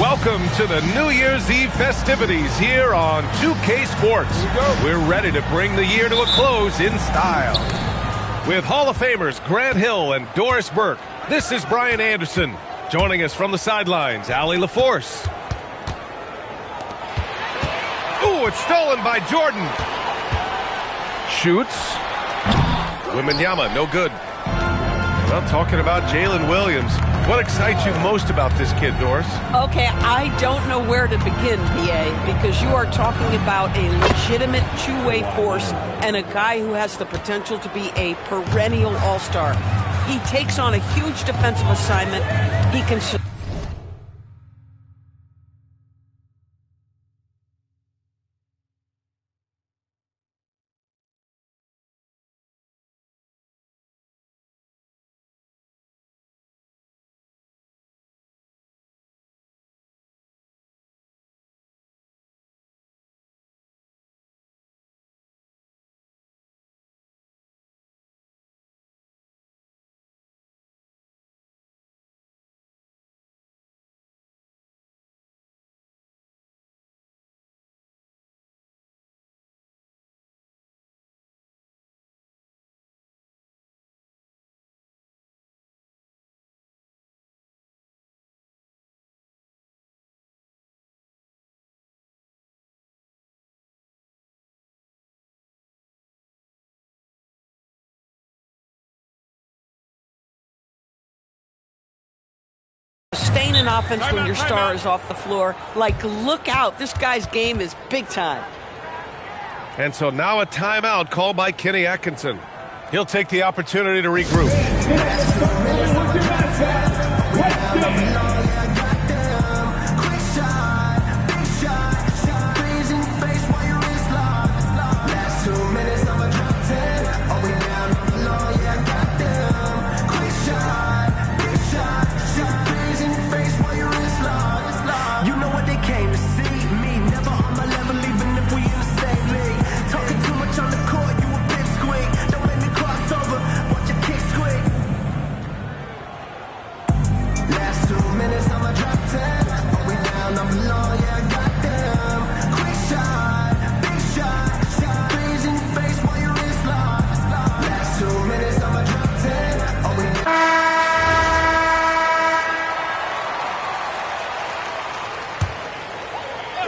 Welcome to the New Year's Eve festivities here on 2K Sports. We're ready to bring the year to a close in style. With Hall of Famers Grant Hill and Doris Burke, this is Brian Anderson. Joining us from the sidelines, Allie LaForce. Ooh, it's stolen by Jordan. Shoots. Wembanyama, no good. Well, talking about Jalen Williams, what excites you most about this kid, Doris? Okay, I don't know where to begin, PA, because you are talking about a legitimate two-way force and a guy who has the potential to be a perennial all-star. He takes on a huge defensive assignment. He can... Sustain an offense when your star is off the floor. Like, look out. This guy's game is big time. And so now a timeout called by Kenny Atkinson. He'll take the opportunity to regroup.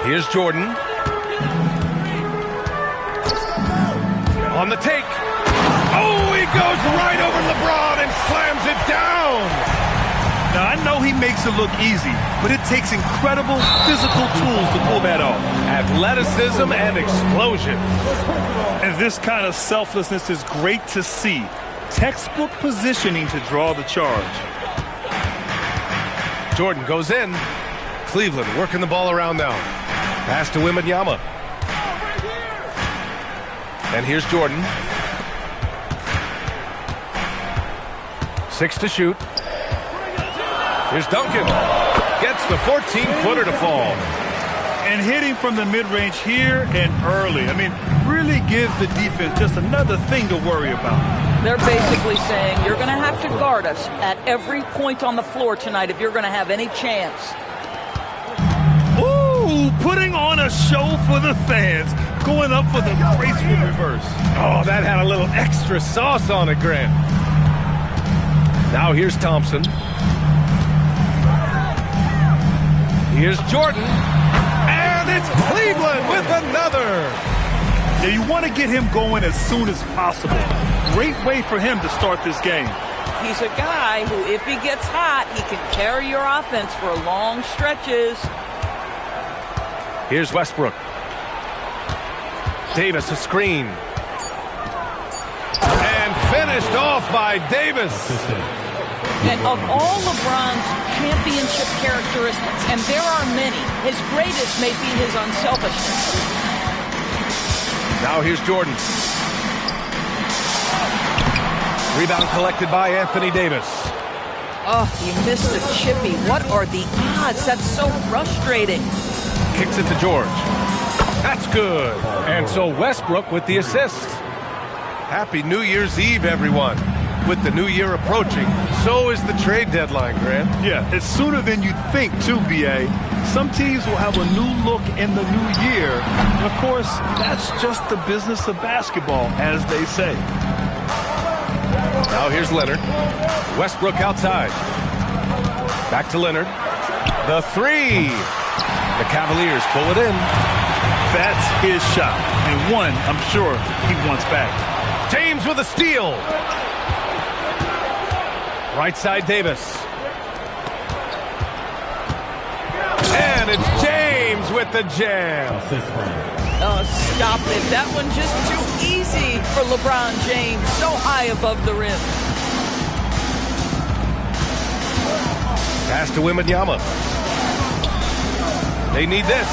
Here's Jordan. On the take. Oh, he goes right over LeBron and slams it down. Now, I know he makes it look easy, but it takes incredible physical tools to pull that off. Athleticism and explosion. And this kind of selflessness is great to see. Textbook positioning to draw the charge. Jordan goes in. Cleveland working the ball around now. Pass to Wembanyama. And here's Jordan. 6 to shoot. Here's Duncan. Gets the 14-footer to fall. And hitting from the mid-range here and early. I mean, really gives the defense just another thing to worry about. They're basically saying you're going to have to guard us at every point on the floor tonight if you're going to have any chance. Putting on a show for the fans, going up for the graceful reverse. Oh, that had a little extra sauce on it, Grant. Now here's Thompson. Here's Jordan. And it's Cleveland with another. Yeah, you want to get him going as soon as possible. Great way for him to start this game. He's a guy who, if he gets hot, he can carry your offense for long stretches. Here's Westbrook. Davis, a screen. And finished off by Davis. And of all LeBron's championship characteristics, and there are many, his greatest may be his unselfishness. Now here's Jordan. Rebound collected by Anthony Davis. Oh, he missed the chippy. What are the odds? That's so frustrating. Kicks it to George. That's good. And so Westbrook with the assist. Happy New Year's Eve, everyone. With the new year approaching, so is the trade deadline, Grant. Yeah, it's sooner than you'd think, too, B.A. Some teams will have a new look in the new year. And of course, that's just the business of basketball, as they say. Now here's Leonard. Westbrook outside. Back to Leonard. The three. The Cavaliers pull it in. That's his shot. And one, I'm sure, he wants back. James with a steal. Right side Davis. And it's James with the jam. Oh, stop it. That one just too easy for LeBron James. So high above the rim. Pass to Wembanyama. They need this.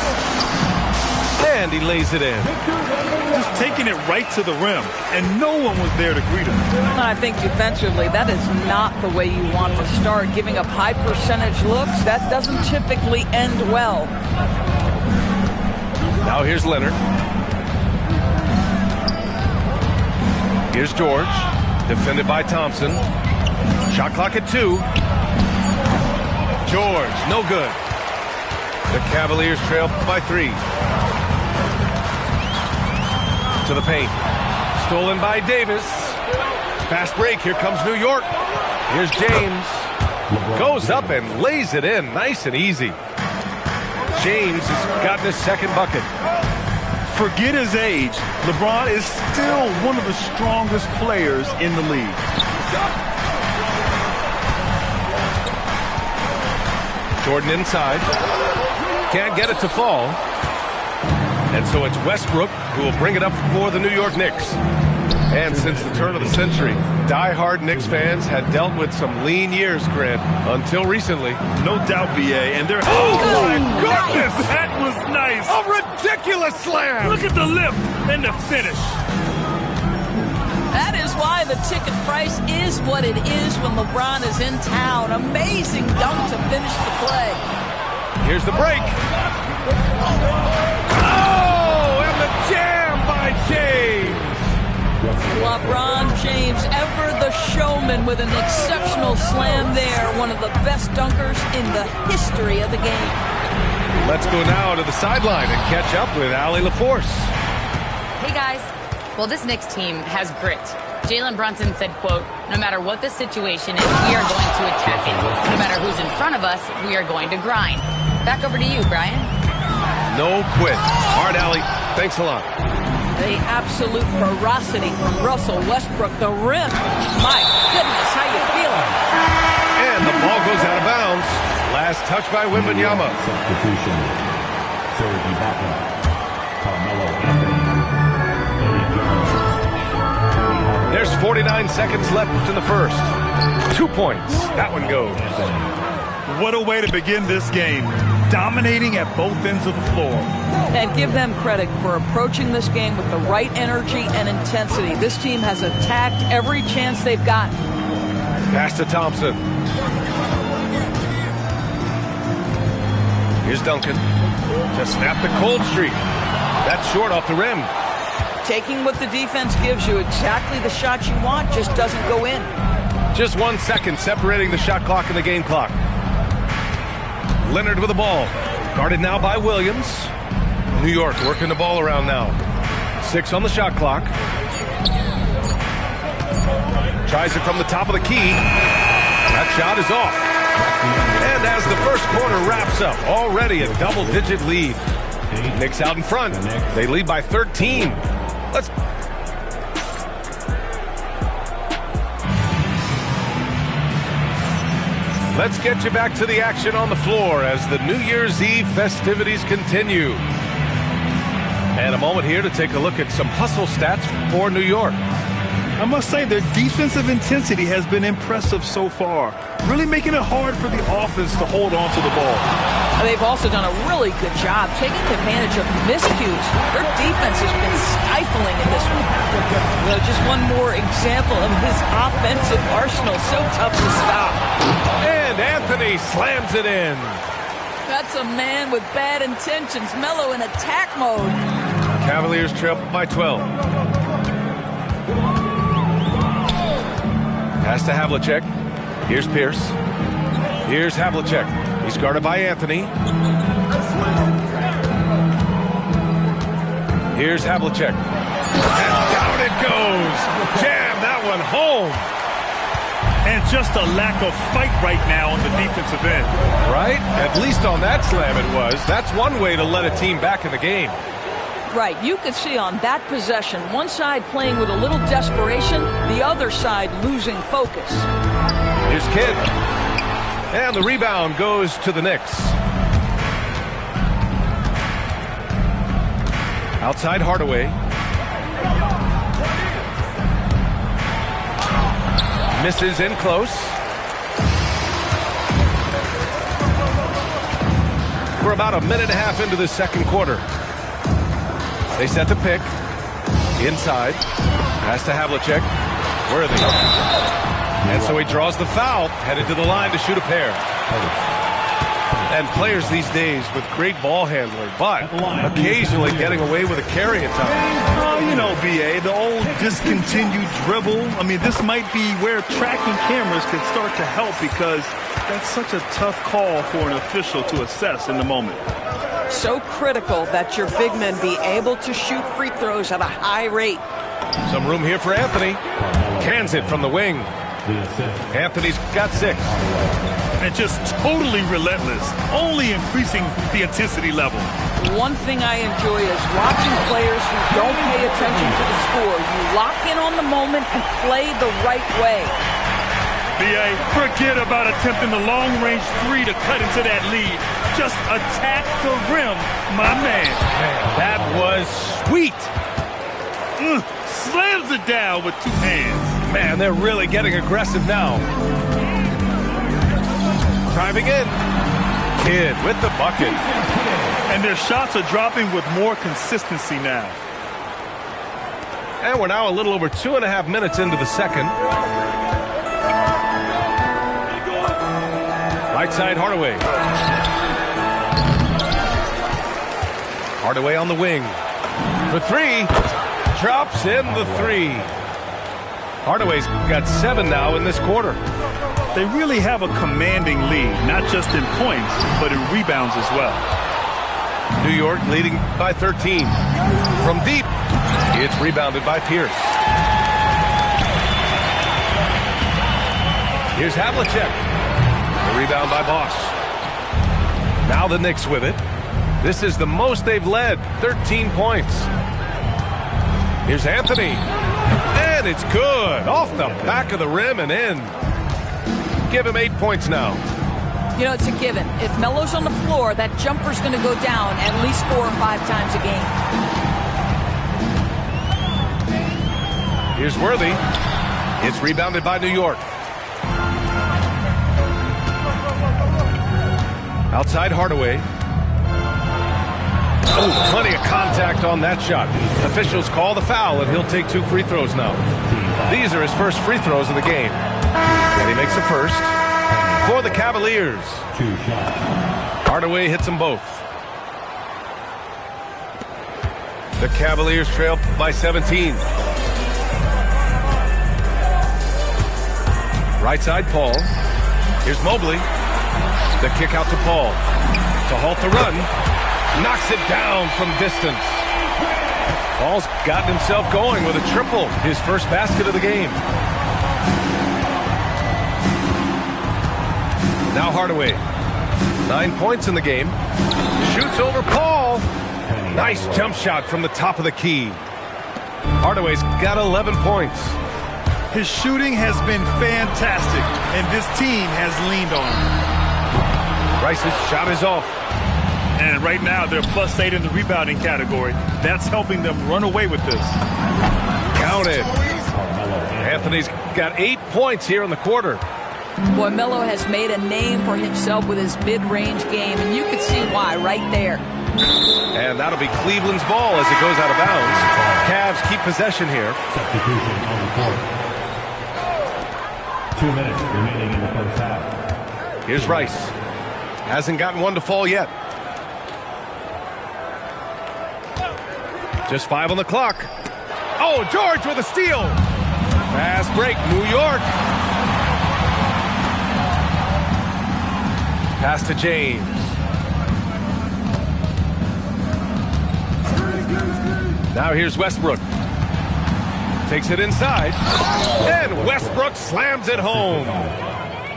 And he lays it in. Just taking it right to the rim, and no one was there to greet him. I think defensively, that is not the way you want to start. Giving up high percentage looks, that doesn't typically end well. Now here's Leonard. Here's George. Defended by Thompson. Shot clock at 2. George, no good. The Cavaliers trail by 3. To the paint. Stolen by Davis. Fast break. Here comes New York. Here's James. Goes up and lays it in. Nice and easy. James has gotten his second bucket. Forget his age. LeBron is still one of the strongest players in the league. Jordan inside. Can't get it to fall. And so it's Westbrook who will bring it up for the New York Knicks. And since the turn of the century, die-hard Knicks fans had dealt with some lean years, Grant, until recently. No doubt, B.A. And they're... Oh, my goodness! That was nice! A ridiculous slam! Look at the lift and the finish. That is why the ticket price is what it is when LeBron is in town. Amazing dunk to finish the play. Here's the break. Oh, and the jam by James. LeBron James, ever the showman with an exceptional slam there. One of the best dunkers in the history of the game. Let's go now to the sideline and catch up with Allie LaForce. Hey, guys. Well, this Knicks team has grit. Jalen Brunson said, quote, "No matter what the situation is, we are going to attack it. No matter who's in front of us, we are going to grind." Back over to you, Brian. No quit. All right, Allie. Thanks a lot. The absolute ferocity from Russell Westbrook. The rim. My goodness, how you feeling? And the ball goes out of bounds. Last touch by Wembanyama. Substitution. Serge Ibaka. Carmelo Anthony. There's 49 seconds left in the first. 2 points. That one goes. What a way to begin this game. Dominating at both ends of the floor. And give them credit for approaching this game with the right energy and intensity. This team has attacked every chance they've gotten. Pass to Thompson. Here's Duncan. To snap the cold streak. That's short off the rim. Taking what the defense gives you, exactly the shot you want, just doesn't go in. Just 1 second separating the shot clock and the game clock. Leonard with the ball. Guarded now by Williams. New York working the ball around now. 6 on the shot clock. Tries it from the top of the key. That shot is off. And as the first quarter wraps up, already a double-digit lead. Knicks out in front. They lead by 13. Let's get you back to the action on the floor as the New Year's Eve festivities continue. And a moment here to take a look at some hustle stats for New York. I must say their defensive intensity has been impressive so far, really making it hard for the offense to hold on to the ball. They've also done a really good job taking advantage of miscues. Their defense has been stifling in this one. Well, just one more example of his offensive arsenal, so tough to stop. And Anthony slams it in. That's a man with bad intentions. Melo in attack mode. Cavaliers trail by 12. Pass to Havlicek. Here's Pierce. Here's Havlicek. He's guarded by Anthony. Here's Havlicek. And down it goes. Jam that one home. And just a lack of fight right now on the defensive end. Right? At least on that slam it was. That's one way to let a team back in the game. Right. You could see on that possession, one side playing with a little desperation, the other side losing focus. Here's Kidd. And the rebound goes to the Knicks. Outside Hardaway. Misses in close. We're about a minute and a half into the second quarter. They set the pick. Inside. Pass to Havlicek. Worthy. And so he draws the foul. Headed to the line to shoot a pair. And players these days with great ball handling, but occasionally getting away with a carry at times. Oh, you know, B.A., the old discontinued dribble. I mean, this might be where tracking cameras could start to help because that's such a tough call for an official to assess in the moment. So critical that your big men be able to shoot free throws at a high rate. Some room here for Anthony. Cans it from the wing. Anthony's got 6. And just totally relentless, only increasing the intensity level. One thing I enjoy is watching players who don't pay attention to the score. You lock in on the moment and play the right way. B.A., forget about attempting the long-range 3 to cut into that lead. Just attack the rim, my man. That was sweet. Slams it down with 2 hands. Man, they're really getting aggressive now. Driving in. Kidd with the bucket. And their shots are dropping with more consistency now. And we're now a little over 2.5 minutes into the second. Right side, Hardaway. Hardaway on the wing. For 3. Drops in the 3. Hardaway's got 7 now in this quarter. They really have a commanding lead, not just in points, but in rebounds as well. New York leading by 13. From deep, it's rebounded by Pierce. Here's Havlicek. The rebound by Bosch. Now the Knicks with it. This is the most they've led, 13 points. Here's Anthony. And it's good. Off the back of the rim and in. Give him 8 points now. You know, it's a given. If Melo's on the floor, that jumper's going to go down at least 4 or 5 times a game. Here's Worthy. It's rebounded by New York. Outside Hardaway. Oh, plenty of contact on that shot. Officials call the foul, and he'll take 2 free throws now. These are his first free throws of the game. And he makes the first for the Cavaliers. 2 shots. Hardaway hits them both. The Cavaliers trail by 17. Right side, Paul. Here's Mobley. The kick out to Paul. To halt the run. Knocks it down from distance. Paul's gotten himself going with a triple. His first basket of the game. Now Hardaway. 9 points in the game. Shoots over Paul. Nice jump shot from the top of the key. Hardaway's got 11 points. His shooting has been fantastic, and this team has leaned on him. Rice's shot is off. And right now, they're +8 in the rebounding category. That's helping them run away with this. Counted. Anthony's got 8 points here in the quarter. Boy, Melo has made a name for himself with his mid-range game, and you can see why right there. And that'll be Cleveland's ball as it goes out of bounds. Cavs keep possession here. Substitution on the court. 2 minutes remaining in the first half. Here's Rice. Hasn't gotten one to fall yet. Just 5 on the clock. Oh, George with a steal. Fast break, New York. Pass to James. Now here's Westbrook. Takes it inside. And Westbrook slams it home.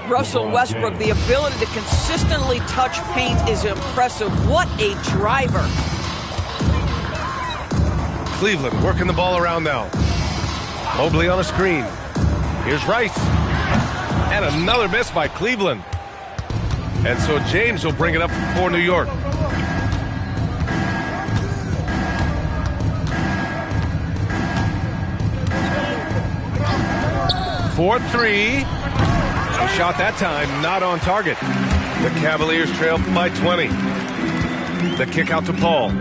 Russell Westbrook, the ability to consistently touch paint is impressive. What a driver. Cleveland working the ball around now. Mobley on a screen. Here's Rice. And another miss by Cleveland. And so James will bring it up for New York. For three. A shot that time, not on target. The Cavaliers trail by 20. The kick out to Paul.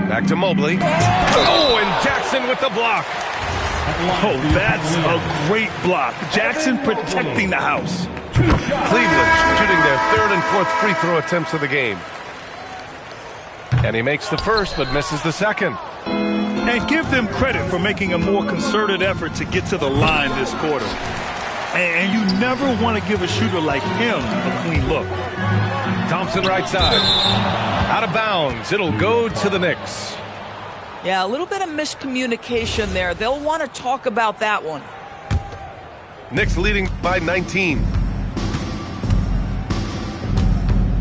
Back to Mobley. Oh, and Jackson with the block. Oh, that's a great block. Jackson protecting the house. Cleveland shooting their third and fourth free throw attempts of the game. And he makes the first, but misses the second. And give them credit for making a more concerted effort to get to the line this quarter. And you never want to give a shooter like him a clean look. Thompson right side. Out of bounds. It'll go to the Knicks. Yeah, a little bit of miscommunication there. They'll want to talk about that one. Knicks leading by 19.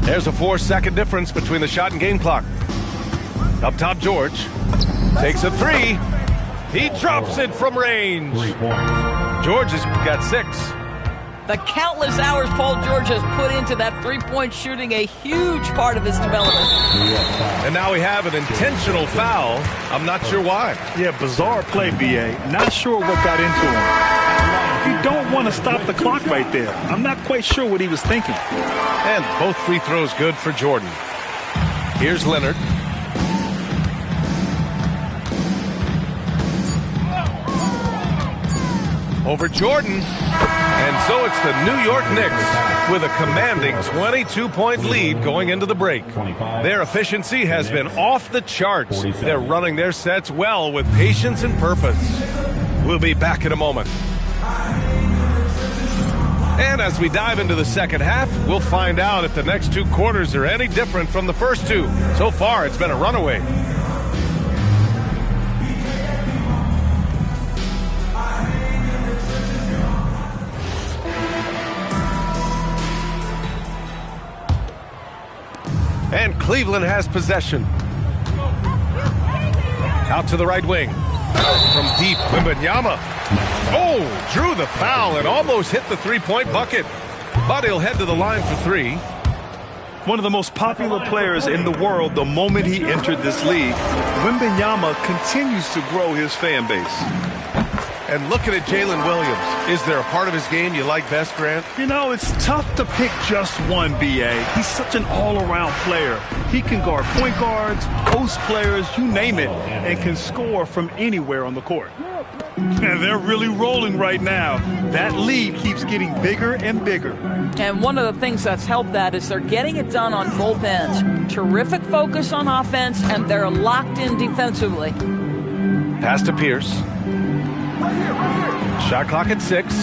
There's a 4-second difference between the shot and game clock. Up top, George. Takes a three. He drops it from range. George has got 6. The countless hours Paul George has put into that three-point shooting, a huge part of his development. And now we have an intentional foul. I'm not sure why. Yeah, bizarre play, B.A. Not sure what got into him. You don't want to stop the clock right there. I'm not quite sure what he was thinking. And both free throws good for Jordan. Here's Leonard. Over Jordan. And so it's the New York Knicks with a commanding 22-point lead going into the break. Their efficiency has been off the charts. They're running their sets well with patience and purpose. We'll be back in a moment. And as we dive into the second half, we'll find out if the next 2 quarters are any different from the first 2. So far, it's been a runaway. And Cleveland has possession. Out to the right wing. From deep, Wembanyama. Oh, drew the foul and almost hit the three-point bucket. But he'll head to the line for 3. One of the most popular players in the world the moment he entered this league, Wembanyama continues to grow his fan base. And looking at Jalen Williams, is there a part of his game you like best, Grant? You know, it's tough to pick just one, B.A. He's such an all-around player. He can guard point guards, post players, you name it, and can score from anywhere on the court. And they're really rolling right now. That lead keeps getting bigger and bigger. And one of the things that's helped that is they're getting it done on both ends. Terrific focus on offense, and they're locked in defensively. Pass to Pierce. Shot clock at 6.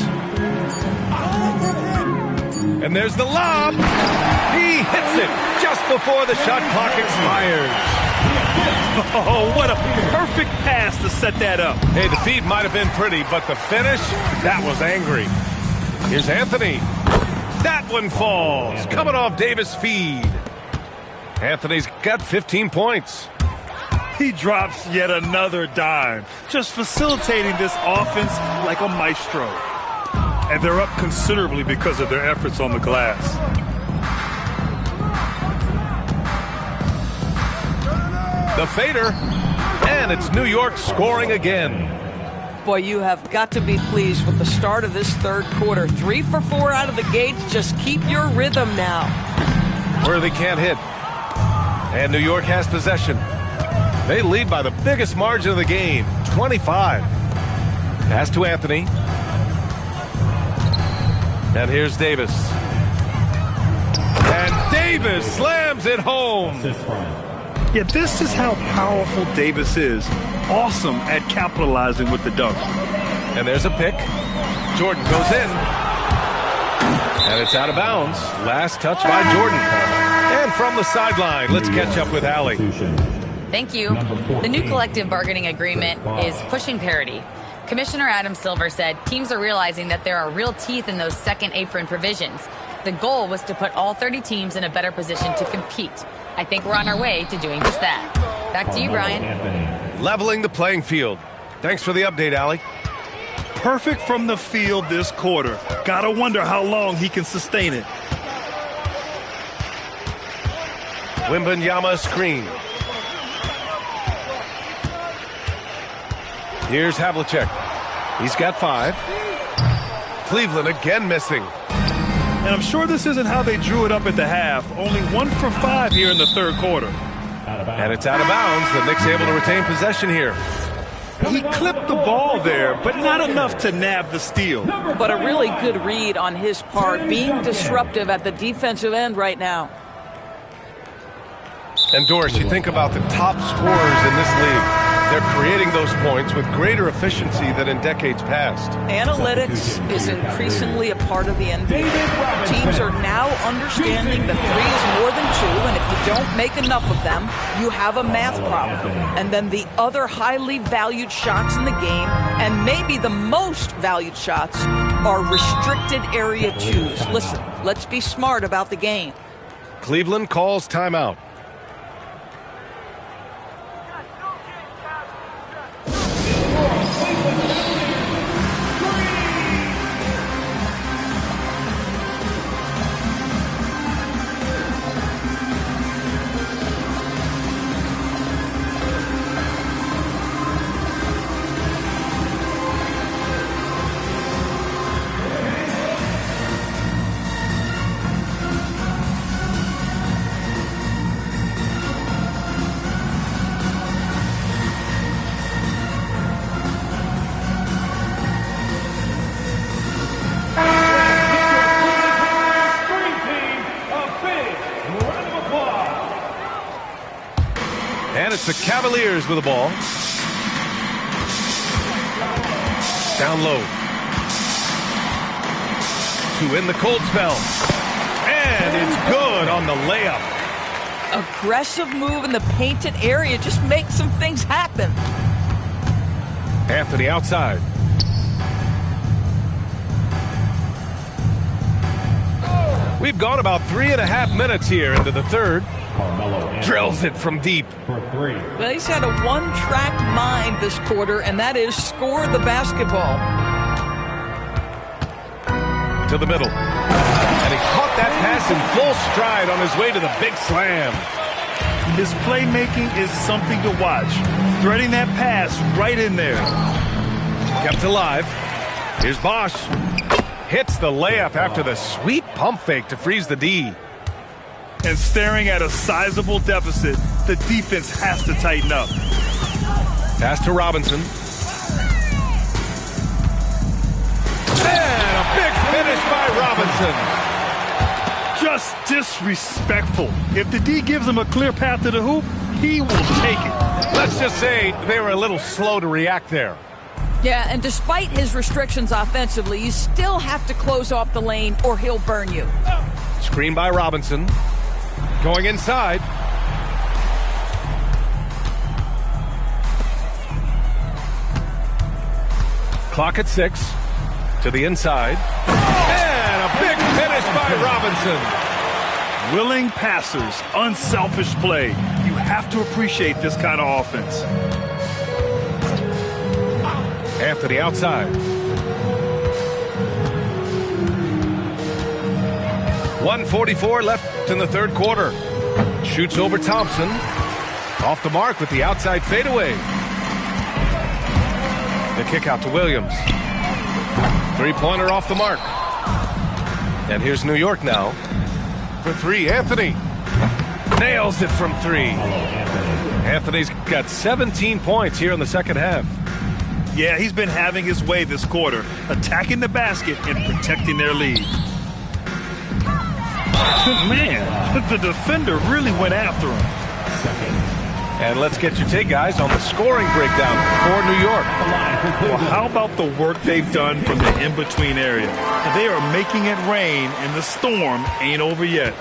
And there's the lob. He hits it just before the shot clock expires. Oh, what a perfect pass to set that up. Hey, the feed might have been pretty, but the finish, that was angry. Here's Anthony. That one falls. Coming off Davis' feed. Anthony's got 15 points. He drops yet another dime, just facilitating this offense like a maestro. And they're up considerably because of their efforts on the glass. The fader, and it's New York scoring again. Boy, you have got to be pleased with the start of this third quarter. 3 for 4 out of the gates. Just keep your rhythm now. Worthy can't hit. And New York has possession. They lead by the biggest margin of the game, 25. Pass to Anthony. And here's Davis. And Davis slams it home. Yeah, this is how powerful Davis is. awesome at capitalizing with the dunk. And there's a pick. Jordan goes in. And it's out of bounds. Last touch by Jordan. And from the sideline, let's catch up with Allie. Thank you. The new collective bargaining agreement is pushing parity. Commissioner Adam Silver said teams are realizing that there are real teeth in those second apron provisions. The goal was to put all 30 teams in a better position to compete. I think we're on our way to doing just that. Back to you, Brian. Leveling the playing field. Thanks for the update, Allie. Perfect from the field this quarter. Gotta wonder how long he can sustain it. Wembanyama screen. Here's Havlicek. He's got 5. Cleveland again missing. And I'm sure this isn't how they drew it up at the half. Only 1 for 5 here in the third quarter. And it's out of bounds. The Knicks able to retain possession here. He clipped the ball there, but not enough to nab the steal. But a really good read on his part, being disruptive at the defensive end right now. And Doris, you think about the top scorers in this league. They're creating those points with greater efficiency than in decades past. Analytics is increasingly a part of the NBA. Teams are now understanding that 3 is more than 2, and if you don't make enough of them, you have a math problem. And then the other highly valued shots in the game, and maybe the most valued shots, are restricted area 2s. Listen, let's be smart about the game. Cleveland calls timeout. It's the Cavaliers with the ball. Down low. To win the cold spell. And it's good on the layup. Aggressive move in the painted area. Just make some things happen. Anthony outside. We've gone about 3.5 minutes here into the third. Drills it from deep. Well, he's had a one-track mind this quarter, and that is score the basketball. To the middle. And he caught that pass in full stride on his way to the big slam. His playmaking is something to watch. Threading that pass right in there. Kept alive. Here's Bosch. Hits the layup after the sweet pump fake to freeze the D. And staring at a sizable deficit, the defense has to tighten up. Pass to Robinson. And a big finish by Robinson. Just disrespectful. If the D gives him a clear path to the hoop, he will take it. Let's just say they were a little slow to react there. Yeah, and despite his restrictions offensively, you still have to close off the lane or he'll burn you. Screen by Robinson. Going inside. Clock at 6. To the inside. And a big finish by Robinson. Willing passers, unselfish play. You have to appreciate this kind of offense. Anthony outside. 1:44 left in the third quarter. Shoots over Thompson. Off the mark with the outside fadeaway. The kick out to Williams. Three-pointer off the mark. And here's New York now. For 3, Anthony. Nails it from 3. Anthony's got 17 points here in the second half. Yeah, he's been having his way this quarter, attacking the basket and protecting their lead. Man, the defender really went after him. And let's get your take, guys, on the scoring breakdown for New York. Well, how about the work they've done from the in-between area? They are making it rain, and the storm ain't over yet.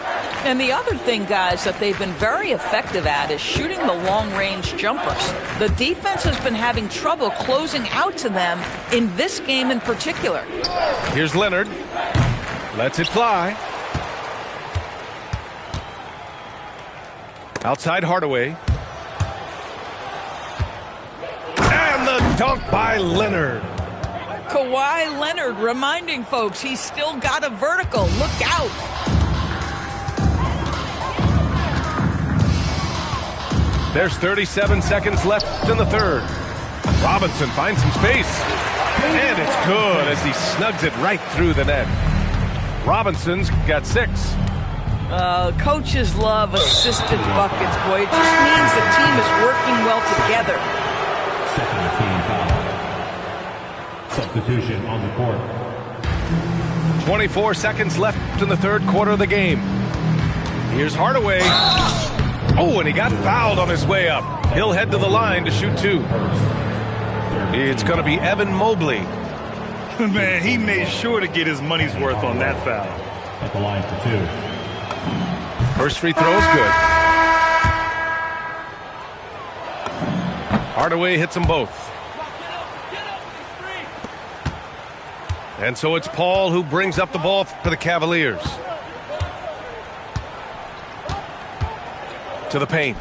And the other thing, guys, that they've been very effective at is shooting the long-range jumpers. The defense has been having trouble closing out to them in this game in particular. Here's Leonard. Lets it fly. Outside Hardaway. And the dunk by Leonard. Kawhi Leonard reminding folks he's still got a vertical. Look out. There's 37 seconds left in the third. Robinson finds some space. And it's good as he snugs it right through the net. Robinson's got 6. Coaches love assisted buckets, boy. It just means the team is working well together. Second team foul. Substitution on the court. 24 seconds left in the third quarter of the game. Here's Hardaway. Oh, and he got fouled on his way up. He'll head to the line to shoot 2. It's going to be Evan Mobley. Man, he made sure to get his money's worth on that foul. At the line for 2. First free throw is good. Hardaway hits them both. And so it's Paul who brings up the ball for the Cavaliers. To the paint.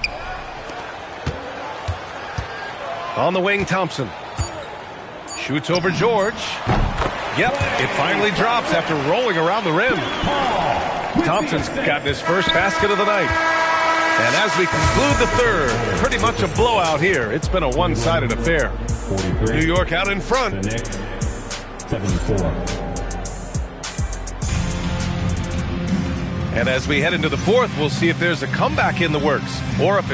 On the wing, Thompson. Shoots over George. Yep, it finally drops after rolling around the rim. Thompson's gotten his first basket of the night. And as we conclude the third, pretty much a blowout here. It's been a one-sided affair. 43. New York out in front. The Knicks, 74. And as we head into the fourth, we'll see if there's a comeback in the works or if it's